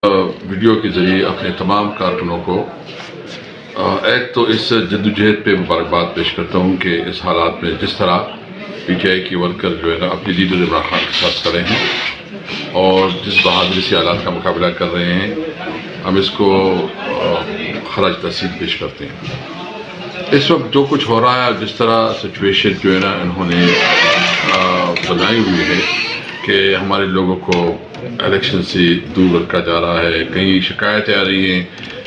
Video کے ذریعے اپنے تمام کارکنوں کو ایک تو اس جدوجہد پہ مبارکباد پیش کرتا ہوں کہ اس حالات میں جس طرح پی ٹی آئی کی ورکر جو ہے نا اپنی لیڈر عمران خان کے ساتھ کھڑے ہیں اور جس بہادری سے حالات کا مقابلہ کر رہے ہیں، ہم اس کو خراج تحسین پیش کرتے ہیں۔ اس وقت جو کچھ ہو رہا ہے، جس طرح سچویشن جو ہے نا انہوں نے بنائی ہوئی ہے کہ ہمارے لوگوں کو الیکشن سے دور رکھا جا رہا ہے، کہیں شکایتیں آ رہی ہیں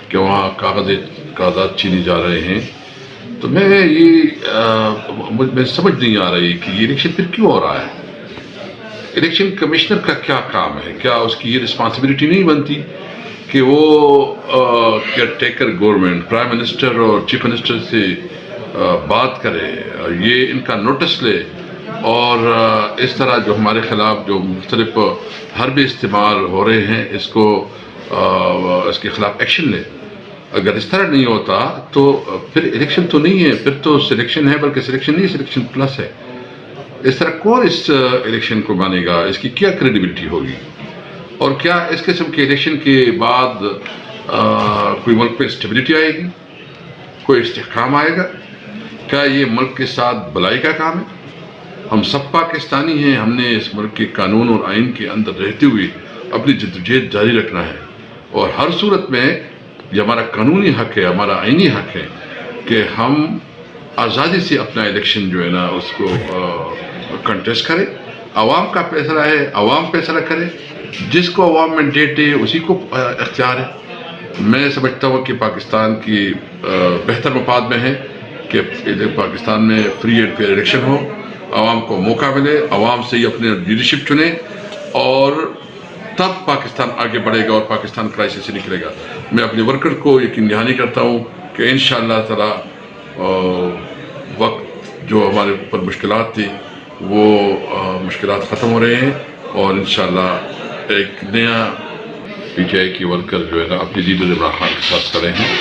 کہ وہاں کاغذات چھینے جا رہے ہیں، تو میں سمجھ نہیں آ رہی کہ یہ الیکشن پھر کیوں ہو رہا ہے۔ الیکشن کمشنر کا کیا کام ہے؟ کیا اس کی یہ رسپانسبلٹی نہیں بنتی کہ وہ care taker government, prime minister اور چیف منسٹر سے بات کرے، یہ ان کا نوٹس لے اور اس طرح جو ہمارے خلاف جو مختلف حربے استعمال ہو رہے ہیں اس کے خلاف ایکشن لے؟ اگر اس طرح نہیں ہوتا تو پھر الیکشن تو نہیں ہے، پھر تو سلیکشن ہے، بلکہ سلیکشن نہیں، سلیکشن پلس ہے۔ اس طرح کون اس الیکشن کو مانے گا؟ اس کی کیا کریڈیبلٹی ہوگی؟ اور کیا اس قسم کے الیکشن کے بعد کوئی ملک پہ اسٹیبلٹی آئے گی؟ کوئی استحکام آئے گا؟ کیا یہ ملک کے ساتھ بھلائی کا کام ہے؟ ہم سب پاکستانی ہیں، ہم نے اس ملک کے قانون اور آئین کے اندر رہتے ہوئے اپنی جدوجہد جاری رکھنا ہے، اور ہر صورت میں یہ ہمارا قانونی حق ہے، ہمارا آئینی حق ہے کہ ہم آزادی سے اپنا الیکشن جو ہے نا اس کو کنٹیسٹ کریں۔ عوام کا فیصلہ ہے، عوام فیصلہ کرے، جس کو عوام مینڈیٹ ہے اسی کو اختیار ہے۔ میں سمجھتا ہوں کہ پاکستان کی بہتر مفاد میں ہے کہ پاکستان میں فری اینڈ فیئر الیکشن ہو، عوام کو موقع ملے، عوام سے ہی اپنے لیڈرشپ چنے، اور تب پاکستان آگے بڑھے گا اور پاکستان کرائسس سے نکلے گا۔ میں اپنے ورکر کو یقین دہانی کرتا ہوں کہ انشاءاللہ تعالی وقت جو ہمارے اوپر مشکلات تھی وہ مشکلات ختم ہو رہے ہیں، اور انشاءاللہ ایک نیا پی ٹی آئی کی ورکر جو ہے نا اپنی لیڈر عمران خان کے ساتھ کھڑے ہیں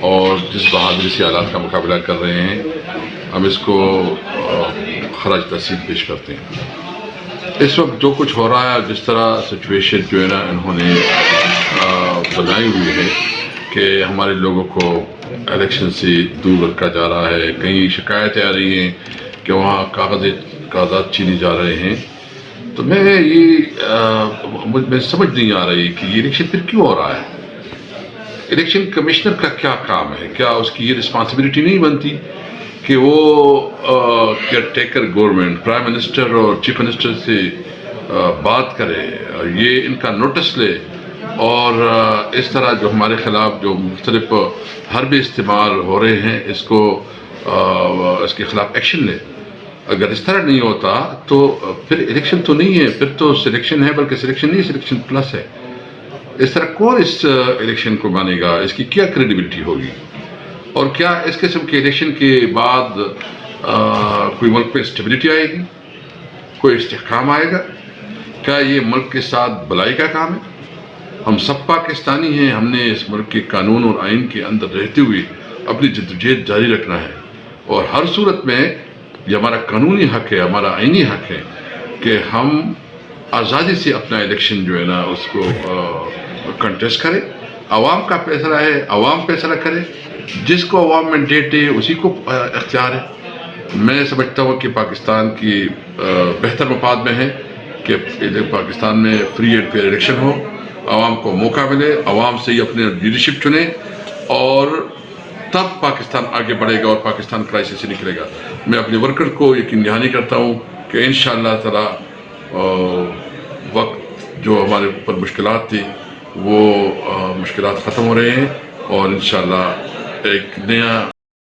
اور جس بہادری سے حالات کا مقابلہ کر رہے ہیں، ہم اس کو خراج تحسین پیش کرتے ہیں۔ اس وقت جو کچھ ہو رہا ہے، جس طرح سچویشن جو ہے نا انہوں نے بنائی ہوئی ہے کہ ہمارے لوگوں کو الیکشن سے دور رکھا جا رہا ہے، کہیں شکایتیں آ رہی ہیں کہ وہاں کاغذات چھینے جا رہے ہیں، تو میں سمجھ نہیں آ رہی کہ یہ الیکشن پھر کیوں ہو رہا ہے۔ الیکشن کمشنر کا کیا کام ہے؟ کیا اس کی یہ رسپانسبلٹی نہیں بنتی کہ وہ care taker government, prime minister اور چیف منسٹر سے بات کرے، یہ ان کا نوٹس لے، اور اس طرح جو ہمارے خلاف جو مختلف حربے استعمال ہو رہے ہیں اس کے خلاف ایکشن لے؟ اگر اس طرح نہیں ہوتا تو پھر الیکشن تو نہیں ہے، پھر تو سلیکشن ہے، بلکہ سلیکشن نہیں، سلیکشن پلس ہے۔ اس طرح کون اس الیکشن کو مانے گا؟ اس کی کیا کریڈیبلٹی ہوگی؟ اور کیا اس قسم کے الیکشن کے بعد کوئی ملک پہ اسٹیبلٹی آئے گی؟ کوئی استحکام آئے گا؟ کیا یہ ملک کے ساتھ بھلائی کا کام ہے؟ ہم سب پاکستانی ہیں، ہم نے اس ملک کے قانون اور آئین کے اندر رہتے ہوئے اپنی جدوجہد جاری رکھنا ہے، اور ہر صورت میں یہ ہمارا قانونی حق ہے، ہمارا آئینی حق ہے کہ ہم آزادی سے اپنا الیکشن جو ہے نا اس کو کنٹیسٹ کریں۔ عوام کا فیصلہ ہے، عوام فیصلہ کرے، جس کو عوام مینڈیٹ ہے اسی کو اختیار ہے۔ میں سمجھتا ہوں کہ پاکستان کی بہتر مفاد میں ہے کہ پاکستان میں فری اینڈ فیئر الیکشن ہو، عوام کو موقع ملے، عوام سے ہی اپنے لیڈرشپ چنے، اور تب پاکستان آگے بڑھے گا اور پاکستان کرائسس سے نکلے گا۔ میں اپنے ورکر کو یقین دہانی کرتا ہوں کہ انشاءاللہ تعالی وقت جو ہمارے اوپر مشکلات تھی وہ مشکلات ختم ہو رہے ہیں، اور انشاءاللہ ایک نیا